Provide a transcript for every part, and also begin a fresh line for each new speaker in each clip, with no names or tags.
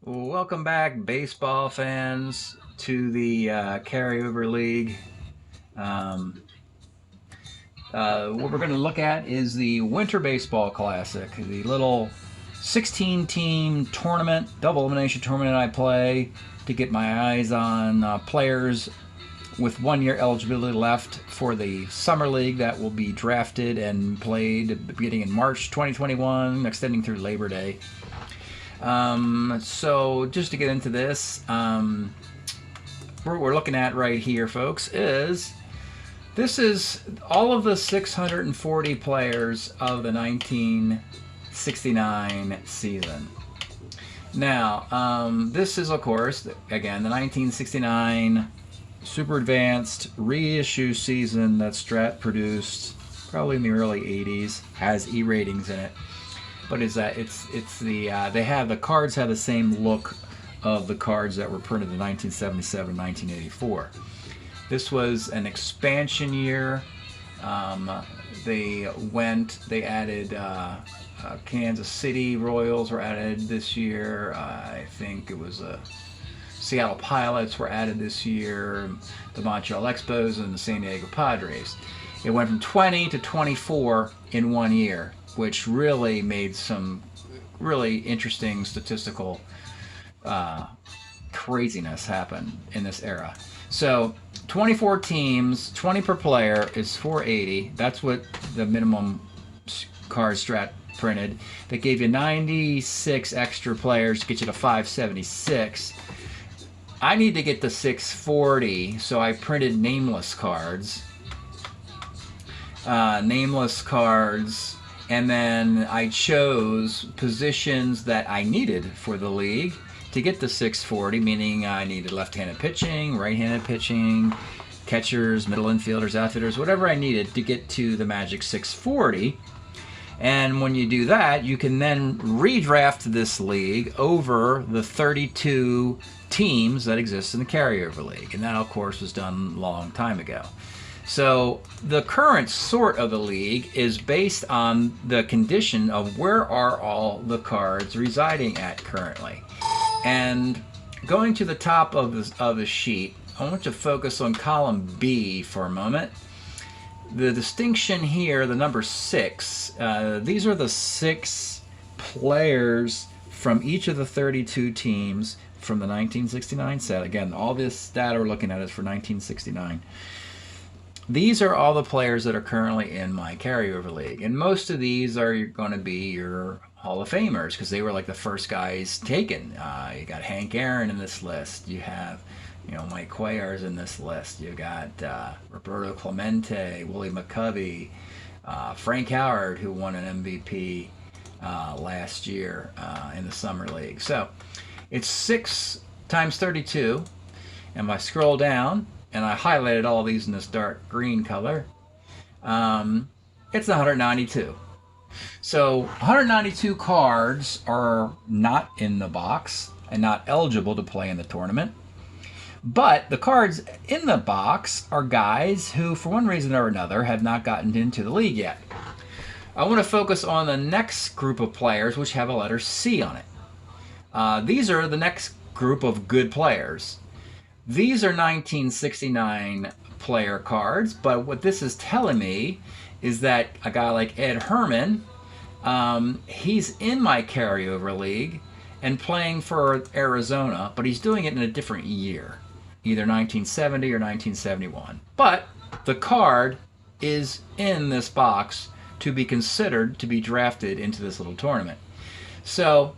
Welcome back, baseball fans, to the Carryover League. Um, what we're going to look at is the Winter Baseball Classic, the little 16-team tournament, double elimination tournament I play to get my eyes on players with 1 year eligibility left for the Summer League that will be drafted and played beginning in March 2021, extending through Labor Day. So just to get into this, what we're looking at right here, folks, is this is all of the 640 players of the 1969 season. Now, this is, of course, again, the 1969 Super Advanced reissue season that Strat produced probably in the early 80s, has E ratings in it. But is that it's the they have the cards have the same look of the cards that were printed in 1977, 1984. This was an expansion year. They added Kansas City Royals were added this year. I think it was Seattle Pilots were added this year. The Montreal Expos and the San Diego Padres. It went from 20 to 24 in 1 year, which really made some really interesting statistical craziness happen in this era. So 24 teams, 20 per player is 480. That's what the minimum card Strat printed. They gave you 96 extra players to get you to 576. I need to get to 640, so I printed nameless cards. And then I chose positions that I needed for the league to get to 640, meaning I needed left-handed pitching, right-handed pitching, catchers, middle infielders, outfielders, whatever I needed to get to the magic 640. And when you do that, you can then redraft this league over the 32 teams that exist in the Carryover League. And that, of course, was done a long time ago. So the current sort of the league is based on the condition of where are all the cards residing at currently. And going to the top of the sheet, I want to focus on column B for a moment. The distinction here, the number 6, these are the 6 players from each of the 32 teams from the 1969 set. Again, all this data we're looking at is for 1969. These are all the players that are currently in my Carryover League. And most of these are going to be your Hall of Famers because they were like the first guys taken. You got Hank Aaron in this list. You have, Mike Cuellar's in this list. You got Roberto Clemente, Willie McCovey, Frank Howard, who won an MVP last year in the Summer League. So it's 6 times 32. And if I scroll down, and I highlighted all these in this dark green color, it's 192. So 192 cards are not in the box and not eligible to play in the tournament. But the cards in the box are guys who, for one reason or another, have not gotten into the league yet. I want to focus on the next group of players, which have a letter C on it. These are the next group of good players. These are 1969 player cards, but what this is telling me is that a guy like Ed Herman, he's in my Carryover League and playing for Arizona, but he's doing it in a different year, either 1970 or 1971. But the card is in this box to be considered to be drafted into this little tournament. So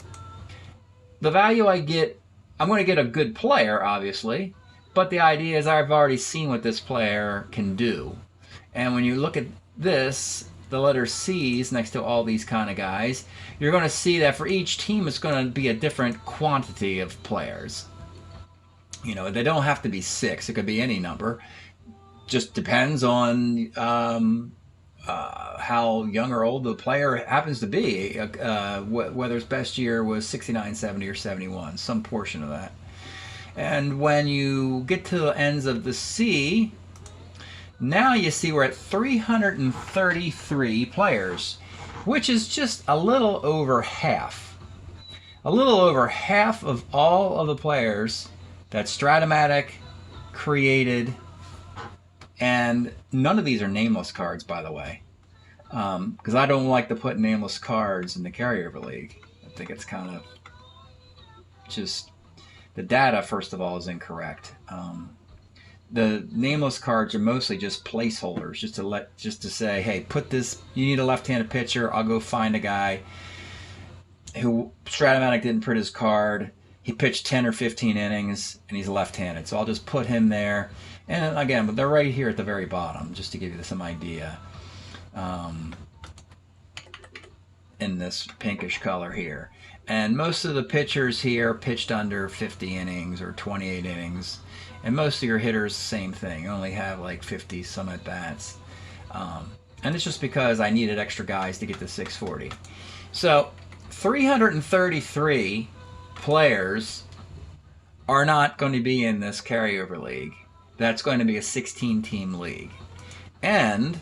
the value I get, I'm going to get a good player, obviously, but the idea is I've already seen what this player can do. And when you look at this, the letter C's next to all these kind of guys, you're going to see that for each team it's going to be a different quantity of players. They don't have to be 6. It could be any number. Just depends on how young or old the player happens to be, whether his best year was 69, 70, or 71, some portion of that. And when you get to the ends of the C, now you see we're at 333 players, which is just a little over half. a little over half of all of the players that Strat-O-Matic created, and none of these are nameless cards, by the way, because I don't like to put nameless cards in the carryover league. I think it's kind of just, the data, first of all, is incorrect. The nameless cards are mostly just placeholders, just to say, hey, put this. You need a left-handed pitcher. I'll go find a guy who Strat-O-Matic didn't print his card. He pitched 10 or 15 innings, and he's left-handed. So I'll just put him there. And again, they're right here at the very bottom, just to give you some idea. In this pinkish color here. And most of the pitchers here pitched under 50 innings or 28 innings. And most of your hitters, same thing. You only have like 50 some at bats. And it's just because I needed extra guys to get to 640. So 333 players are not going to be in this carryover league. That's going to be a 16-team league. And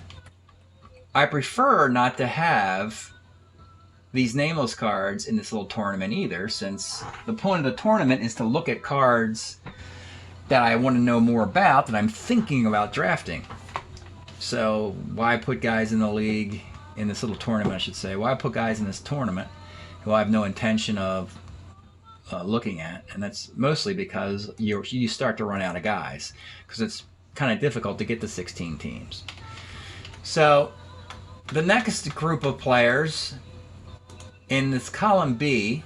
I prefer not to have these nameless cards in this little tournament either, since the point of the tournament is to look at cards that I want to know more about, that I'm thinking about drafting. So why put guys in the league, in this little tournament I should say, why put guys in this tournament who I have no intention of looking at? And that's mostly because you start to run out of guys, because it's kind of difficult to get to 16 teams. So the next group of players in this column B,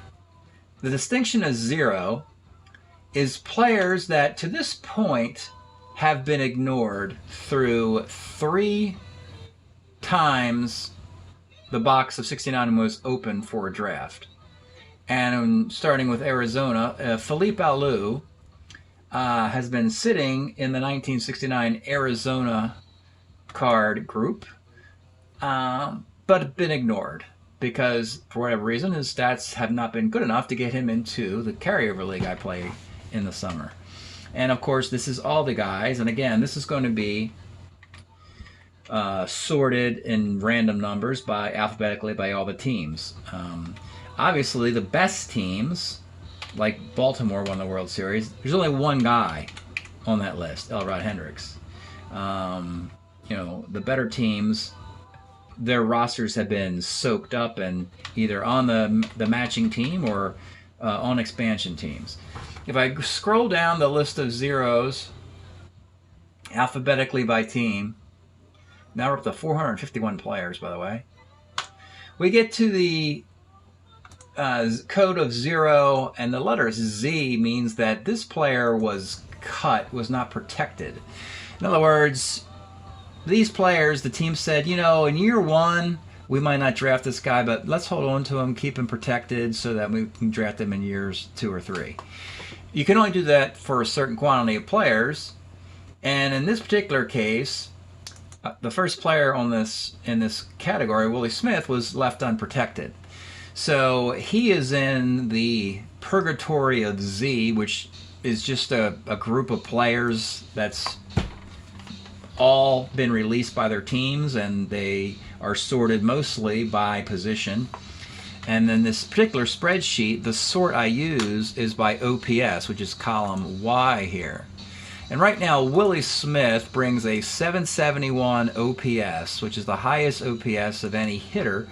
the distinction is 0, is players that to this point have been ignored through 3 times the box of 69 was open for a draft. And starting with Arizona, Felipe Alou has been sitting in the 1969 Arizona card group, but been ignored because, for whatever reason, his stats have not been good enough to get him into the carryover league I play in the summer. And of course, this is all the guys, and again, this is going to be sorted in random numbers alphabetically by all the teams. Obviously, the best teams, like Baltimore won the World Series, there's only one guy on that list, Elrod Hendricks. The better teams, their rosters have been soaked up and either on the matching team or on expansion teams. If I scroll down the list of zeros alphabetically by team, now we're up to 451 players, by the way. We get to the code of 0, and the letter Z means that this player was cut, was not protected. In other words, these players, the team said, in year 1, we might not draft this guy, but let's hold on to him, keep him protected so that we can draft him in years 2 or 3. You can only do that for a certain quantity of players, and in this particular case, the first player in this category, Willie Smith, was left unprotected. So he is in the purgatory of Z, which is just a group of players that's all been released by their teams, and they are sorted mostly by position. And then this particular spreadsheet, the sort I use is by OPS, which is column Y here. And right now, Willie Smith brings a 771 OPS, which is the highest OPS of any hitter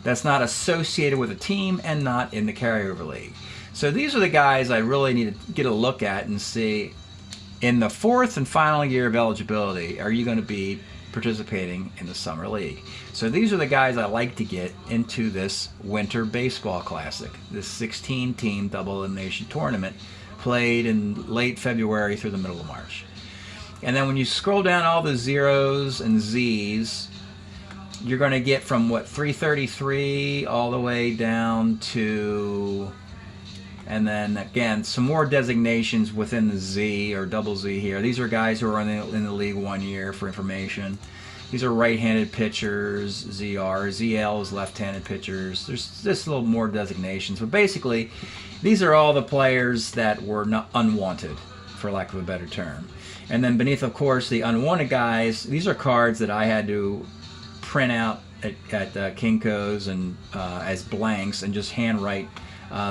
that's not associated with a team and not in the carryover league. So these are the guys I really need to get a look at and see, in the 4th and final year of eligibility, are you going to be participating in the summer league? So these are the guys I like to get into this winter baseball classic, this 16-team double elimination tournament played in late February through the middle of March. And then when you scroll down all the zeros and Z's, you're going to get from 333 all the way down to, and then again, some more designations within the Z or double Z here. These are guys who are in the league 1 year for information. These are right-handed pitchers, ZR, ZL is left-handed pitchers. There's just a little more designations, but basically, these are all the players that were not unwanted, for lack of a better term. And then beneath, of course, the unwanted guys, these are cards that I had to print out at Kinko's and as blanks and just handwrite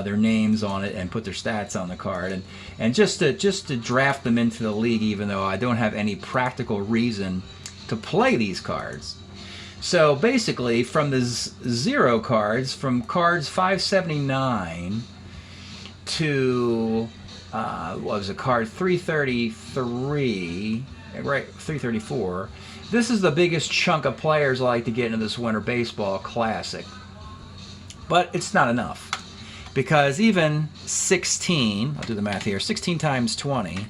their names on it and put their stats on the card, and just to draft them into the league, even though I don't have any practical reason to play these cards. So basically, from the 0 cards, from cards 579 to what was it, card 333, right, 334. This is the biggest chunk of players I like to get into this Winter Baseball Classic. But it's not enough, because even 16, I'll do the math here, 16 times 20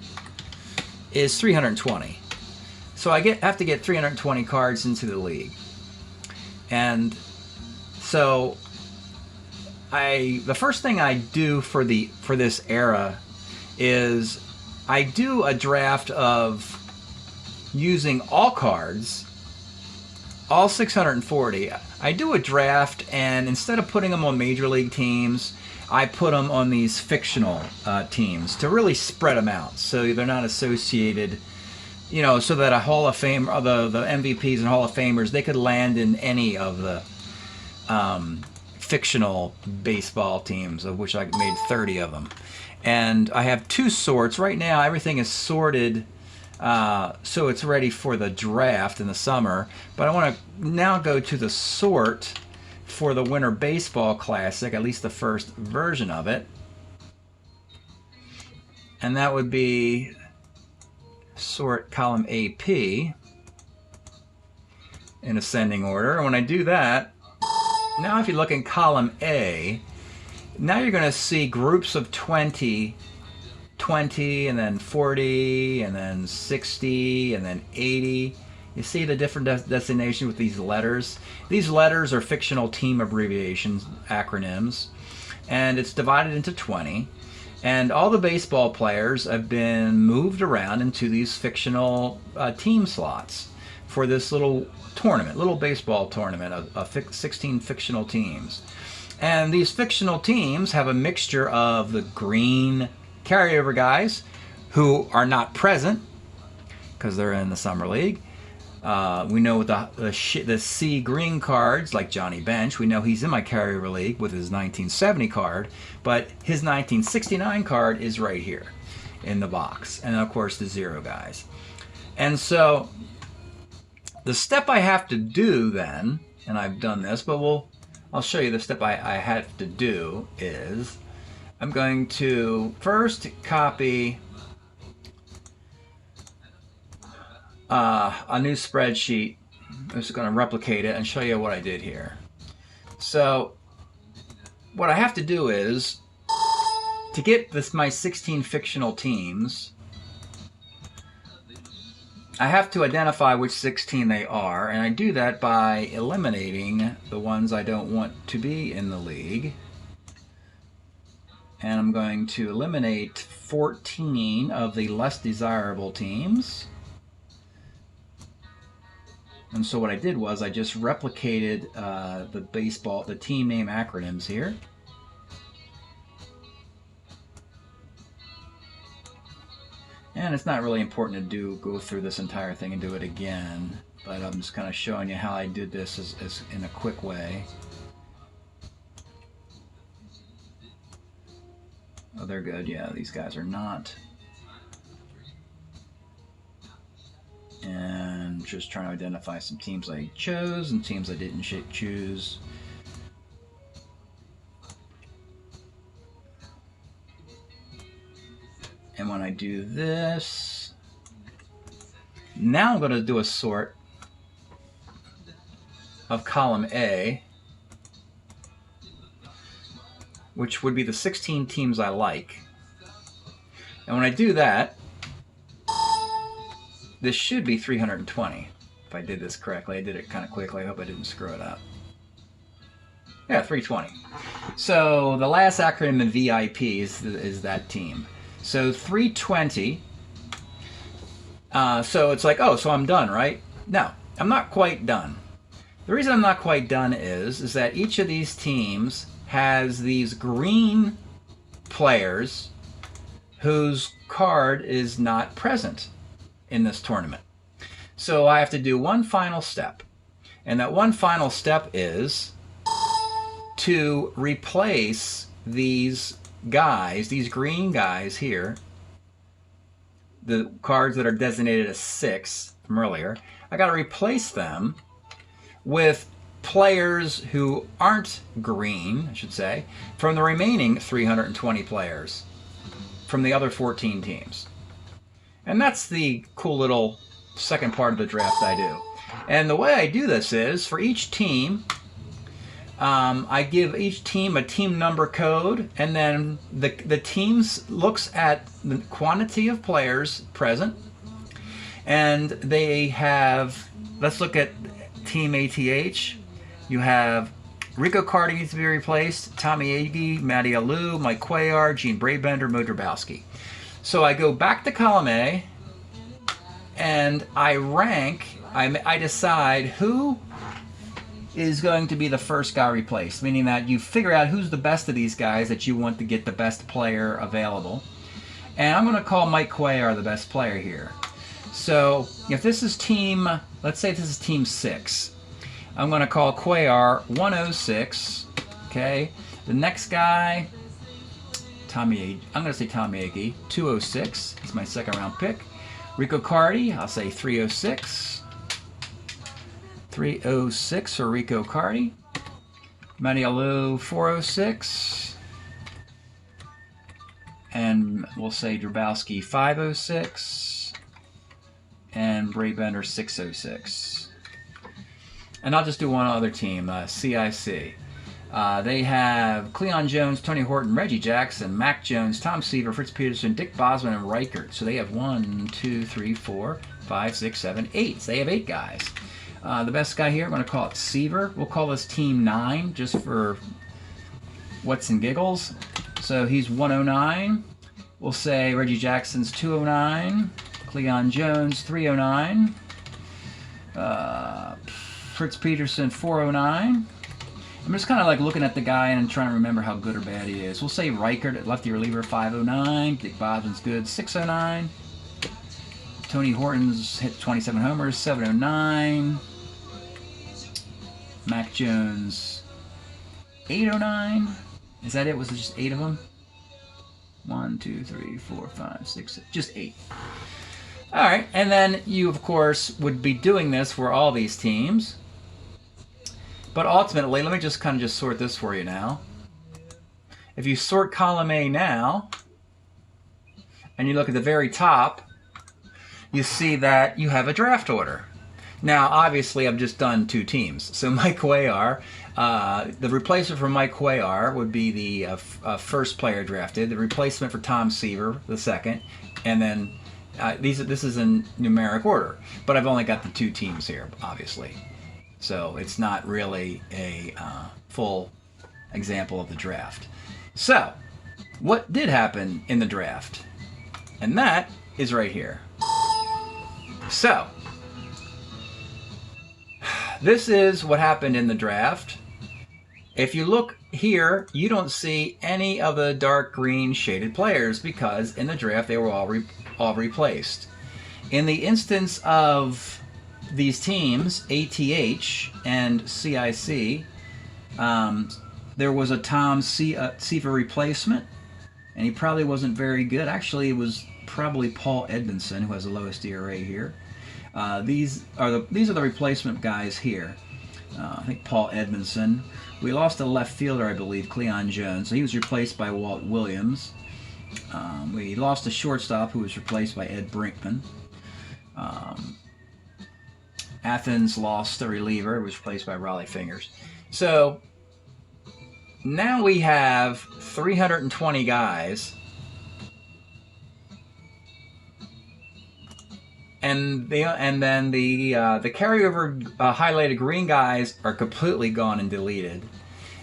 is 320. So I have to get 320 cards into the league. And so the first thing I do for this era is I do a draft of using all cards, all 640. I do a draft, and instead of putting them on major league teams, I put them on these fictional teams to really spread them out, so they're not associated, so that a Hall of Fame, the MVPs and Hall of Famers, they could land in any of the fictional baseball teams, of which I made 30 of them. And I have 2 sorts. Right now, everything is sorted, so it's ready for the draft in the summer. But I want to now go to the sort for the Winter Baseball Classic, at least the first version of it. And that would be sort column AP in ascending order. And when I do that, now if you look in column A, now you're going to see groups of 20, and then 40, and then 60, and then 80. You see the different designation with these letters? These letters are fictional team abbreviations, acronyms, and it's divided into 20. And all the baseball players have been moved around into these fictional team slots for this little tournament, little baseball tournament of 16 fictional teams. And these fictional teams have a mixture of the green carryover guys who are not present because they're in the Summer League. We know with the C green cards, like Johnny Bench, we know he's in my carryover league with his 1970 card, but his 1969 card is right here in the box. And of course the 0 guys. And so the step I have to do then, and I've done this, but I'll show you the step I have to do is I'm going to first copy a new spreadsheet. I'm just going to replicate it and show you what I did here. So what I have to do is, to get my 16 fictional teams, I have to identify which 16 they are, and I do that by eliminating the ones I don't want to be in the league. And I'm going to eliminate 14 of the less desirable teams. And so what I did was I just replicated the team name acronyms here. And it's not really important to go through this entire thing and do it again, but I'm just kind of showing you how I did this as in a quick way. Oh, they're good. Yeah, these guys are not. And just trying to identify some teams I chose and teams I didn't choose. And when I do this, now I'm going to do a sort of column A, which would be the 16 teams I like. And when I do that, this should be 320, if I did this correctly. I did it kind of quickly. I hope I didn't screw it up. Yeah, 320. So the last acronym in VIP is that team. So 320. So it's like, oh, so I'm done, right? No, I'm not quite done. The reason I'm not quite done is that each of these teams has these green players whose card is not present in this tournament. So I have to do one final step. And that one final step is to replace these guys, these green guys here, the cards that are designated as 6 from earlier, I got to replace them with players who aren't green, I should say, from the remaining 320 players from the other 14 teams. And that's the cool little second part of the draft I do. And the way I do this is, for each team, I give each team a team number code, and then the teams looks at the quantity of players present, and they have, let's look at Team ATH. You have Rico Cardi needs to be replaced, Tommy Agee, Matty Alou, Mike Cuellar, Gene Brabender, Mo Drabowski. So I go back to column A, and I rank, I decide who is going to be the first guy replaced, meaning that you figure out who's the best of these guys that you want to get the best player available. And I'm going to call Mike Cuellar the best player here. So if this is team, let's say this is team 6, I'm going to call Cuellar 106. Okay. The next guy, I'm going to say Tommy Agee, 206. It's my second round pick. Rico Cardi, I'll say 306. 306 for Rico Cardi. Matty Alou, 406. And we'll say Drabowski, 506. And Brabender, 606. And I'll just do one other team, CIC. They have Cleon Jones, Tony Horton, Reggie Jackson, Mac Jones, Tom Seaver, Fritz Peterson, Dick Bosman, and Reichert. So they have 1, 2, 3, 4, 5, 6, 7, 8. So they have 8 guys. The best guy here, I'm going to call it Seaver. We'll call this team 9 just for what's and giggles. So he's 109. We'll say Reggie Jackson's 209. Cleon Jones, 309. Fritz Peterson, 409. I'm just kind of like looking at the guy and trying to remember how good or bad he is. We'll say Reichert at lefty reliever, 509. Dick Bosman's good, 609. Tony Horton's hit 27 homers, 709. Mac Jones, 809. Is that it? Was it just 8 of them? 1, 2, 3, 4, 5, 6, 7, just 8. All right, and then you, of course, would be doing this for all these teams. But ultimately, let me just kind of just sort this for you now. If you sort column A now, and you look at the very top, you see that you have a draft order. Now, obviously, I've just done 2 teams. So Mike Cuellar, the replacement for Mike Cuellar would be the first player drafted. The replacement for Tom Seaver, the second. And then this is in numeric order. But I've only got the 2 teams here, obviously. So it's not really a full example of the draft. So, what did happen in the draft? And that is right here. So, this is what happened in the draft. If you look here, you don't see any of the dark green shaded players because in the draft they were all replaced. In the instance of these teams, ATH and CIC, there was a Tom Seaver replacement, and he probably wasn't very good. Actually, it was probably Paul Edmondson, who has the lowest ERA here. These are the replacement guys here. I think Paul Edmondson. We lost a left fielder, I believe, Cleon Jones. So he was replaced by Walt Williams. We lost a shortstop who was replaced by Ed Brinkman. Athens lost a reliever, who was replaced by Raleigh Fingers. So now we have 320 guys. And then the carryover highlighted green guys are completely gone and deleted.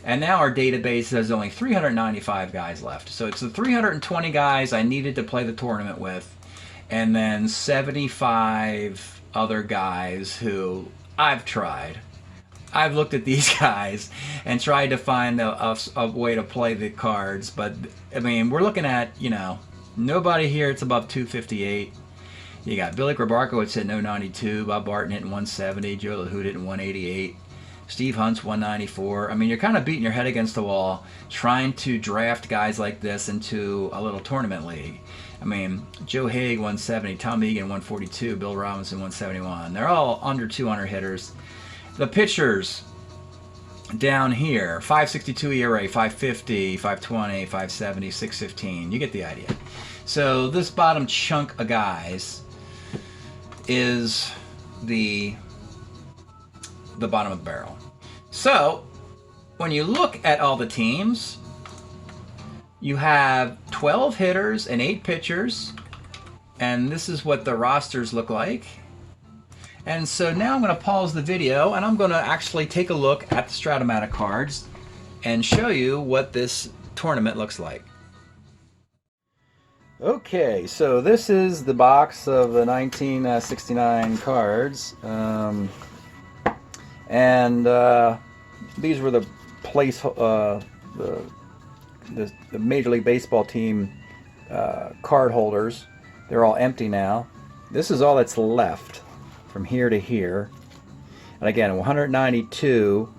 And now our database has only 395 guys left. So it's the 320 guys I needed to play the tournament with, and then 75 other guys who I've tried. I've looked at these guys and tried to find a way to play the cards. But, I mean, we're looking at, nobody here it's above 258. You got Billy Grabarkowitz hitting 092, Bob Barton hitting 170, Joe LaHood hitting 188. Steve Hunt's 194. I mean, you're kind of beating your head against the wall trying to draft guys like this into a little tournament league. I mean, Joe Haig 170, Tom Egan 142, Bill Robinson 171. They're all under 200 hitters. The pitchers down here, 562 ERA, 550, 520, 570, 615. You get the idea. So this bottom chunk of guys is the bottom of the barrel. So when you look at all the teams, you have 12 hitters and 8 pitchers, and this is what the rosters look like. And so now I'm going to pause the video and I'm going to actually take a look at the Strat-O-Matic cards and show you what this tournament looks like. Okay, so this is the box of the 1969 cards, and these were the place the Major League Baseball team card holders. They're all empty now. This is all that's left from here to here, and again 192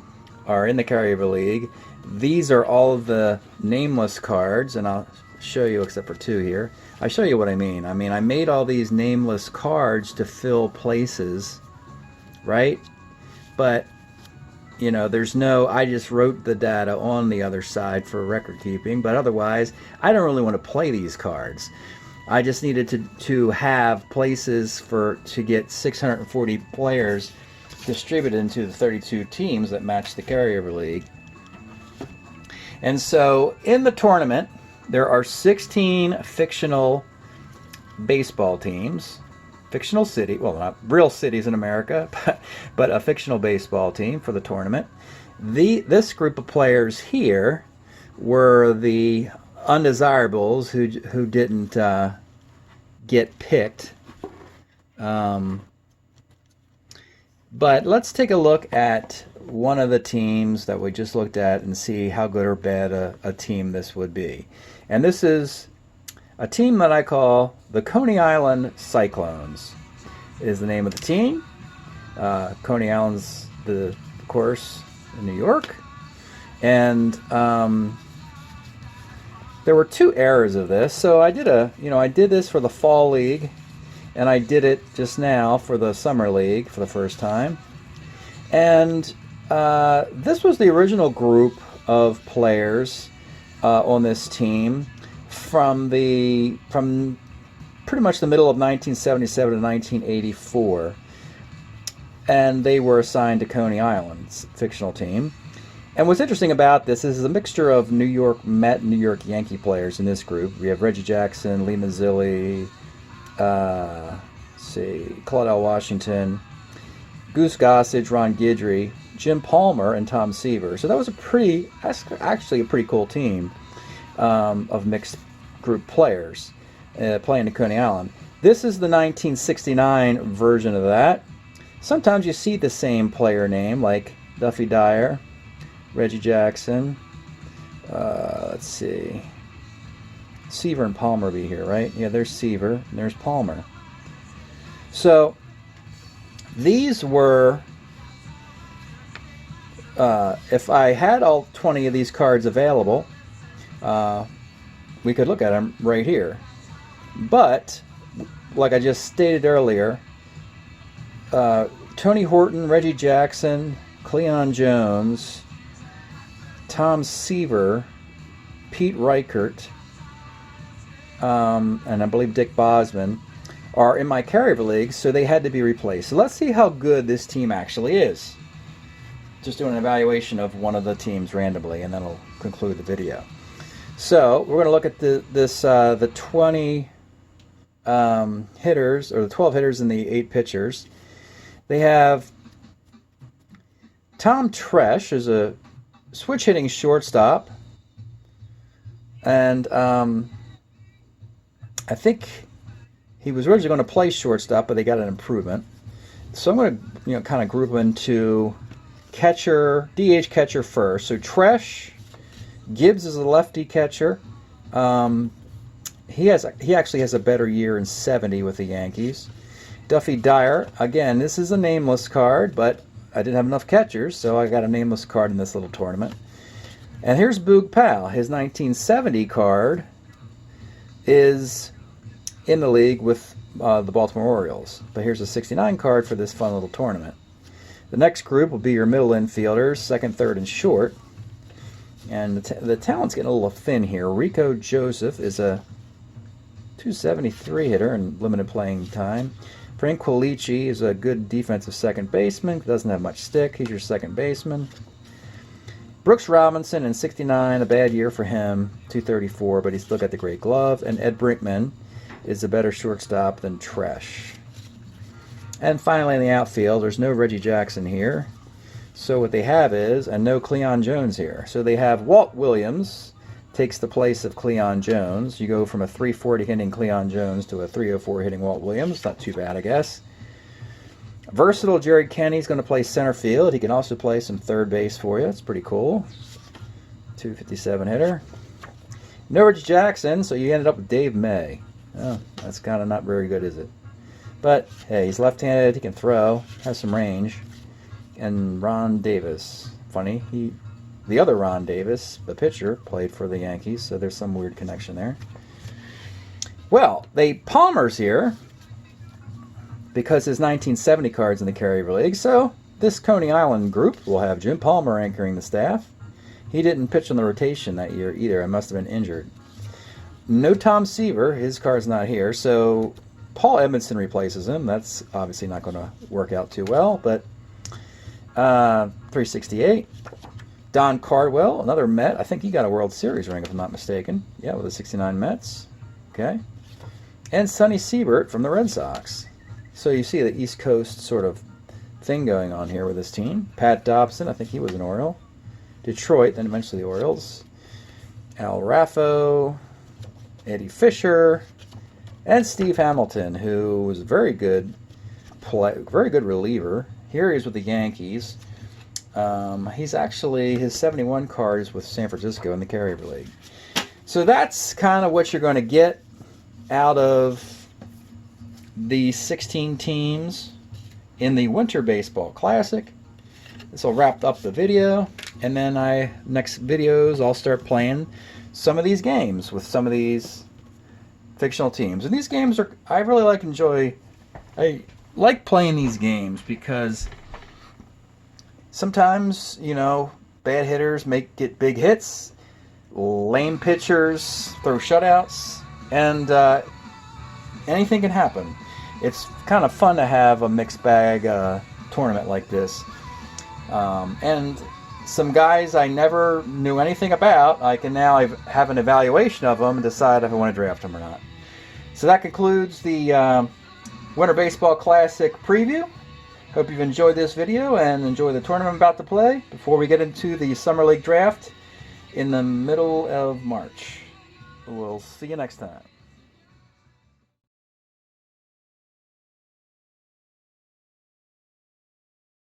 are in the Carryover League. These are all of the nameless cards, and I'll show you, except for 2 here. I'll show you what I mean. I made all these nameless cards to fill places, right? But you know, there's no, I just wrote the data on the other side for record keeping, but otherwise I don't really want to play these cards. I just needed to have places to get 640 players distributed into the 32 teams that match the Carryover League. And so in the tournament there are 16 fictional baseball teams, fictional city, well, not real cities in America, but a fictional baseball team for the tournament. This group of players here were the undesirables who didn't get picked. But let's take a look at one of the teams that we just looked at and see how good or bad a team this would be. And this is a team that I call the Coney Island Cyclones is the name of the team. Coney Island's of course, in New York. And there were 2 errors of this. So I did this for the Fall League, and I did it just now for the Summer League for the first time. And this was the original group of players on this team from pretty much the middle of 1977 to 1984, and they were assigned to Coney Island's fictional team. And what's interesting about this is a mixture of New York Met, New York Yankee players in this group. We have Reggie Jackson, Lee Mazzilli, Claudell Washington, Goose Gossage, Ron Guidry, Jim Palmer, and Tom Seaver. So that was actually a pretty cool team of mixed group players playing at Coney Island. This is the 1969 version of that. Sometimes you see the same player name, like Duffy Dyer, Reggie Jackson, let's see, Seaver and Palmer be here, right? Yeah, there's Seaver and there's Palmer. So these were, if I had all 20 of these cards available, we could look at them right here. But like I just stated earlier, Tony Horton, Reggie Jackson, Cleon Jones, Tom Seaver, Pete Reichert, and I believe Dick Bosman are in my Carryover League, so they had to be replaced. So let's see how good this team actually is. Just doing an evaluation of one of the teams randomly, and then I'll conclude the video. So we're going to look at the 20 hitters, or the 12 hitters and the 8 pitchers. They have Tom Tresh is a switch hitting shortstop, and I think he was originally going to play shortstop, but they got an improvement. So I'm going to kind of group them into catcher, DH catcher first. So Tresh, Gibbs is a lefty catcher. He actually has a better year in 70 with the Yankees. Duffy Dyer, again, this is a nameless card, but I didn't have enough catchers, so I got a nameless card in this little tournament. And here's Boog Powell. His 1970 card is in the league with the Baltimore Orioles. But here's a 69 card for this fun little tournament. The next group will be your middle infielders, second, third, and short. And the talent's getting a little thin here. Rico Joseph is a 273 hitter in limited playing time. Frank Quilici is a good defensive second baseman. Doesn't have much stick. He's your second baseman. Brooks Robinson in 69, a bad year for him, 234, but he's still got the great glove. And Ed Brinkman is a better shortstop than Tresh. And finally in the outfield, there's no Reggie Jackson here. So what they have is, and no Cleon Jones here. So they have Walt Williams takes the place of Cleon Jones. You go from a 340 hitting Cleon Jones to a 304 hitting Walt Williams. Not too bad, I guess. Versatile Jerry Kenny's going to play center field. He can also play some third base for you. It's pretty cool. 257 hitter. No Reggie Jackson, so you ended up with Dave May. Oh, that's kind of not very good, is it? But, hey, he's left-handed. He can throw. Has some range. And Ron Davis. Funny, the other Ron Davis, the pitcher, played for the Yankees, so there's some weird connection there. Well, the Palmer's here because his 1970 card's in the Carryover League, so this Coney Island group will have Jim Palmer anchoring the staff. He didn't pitch on the rotation that year either. I must have been injured. No Tom Seaver. His card's not here, so Paul Edmondson replaces him. That's obviously not going to work out too well, but 368. Don Cardwell, another Met. I think he got a World Series ring, if I'm not mistaken. Yeah, with the 69 Mets. Okay. And Sonny Siebert from the Red Sox. So you see the East Coast sort of thing going on here with this team. Pat Dobson, I think he was an Oriole. Detroit, then eventually the Orioles. Al Raffo, Eddie Fisher, and Steve Hamilton, who was a very good reliever. Here he is with the Yankees. He's actually, his 71 card is with San Francisco in the Carryover League. So that's kind of what you're going to get out of the 16 teams in the Winter Baseball Classic. This will wrap up the video, and then next videos I'll start playing some of these games with some of these fictional teams. And these games I really I like playing these games because sometimes, bad hitters get big hits, lame pitchers throw shutouts, and anything can happen. It's kind of fun to have a mixed bag tournament like this. And some guys I never knew anything about, I can now have an evaluation of them and decide if I want to draft them or not. So that concludes the Winter Baseball Classic preview. Hope you've enjoyed this video and enjoy the tournament I'm about to play before we get into the Summer League Draft in the middle of March. We'll see you next time.